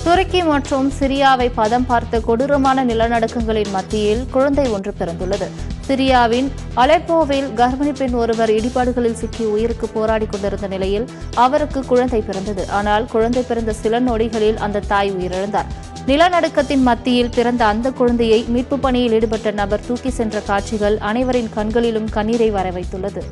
துருக்கி மற்றும் சிரியாவை பதம் பார்த்த கொடூரமான நிலநடுக்கங்களின் மத்தியில் குழந்தை ஒன்று பிறந்துள்ளது. சிரியாவின் அலெப்போவில் கர்ப்பிணி பெண் ஒருவர் இடிபாடுகளில் சிக்கி உயிருக்கு போராடி கொண்டிருந்த நிலையில் அவருக்கு குழந்தை பிறந்தது. ஆனால் குழந்தை பிறந்த சில நொடிகளில் அந்த தாய் உயிரிழந்தார். நிலநடுக்கத்தின் மத்தியில் பிறந்த அந்த குழந்தையை மீட்பு பணியில் ஈடுபட்ட நபர் தூக்கி சென்ற காட்சிகள் அனைவரின் கண்களிலும் கண்ணீரை வரவைத்துள்ளது.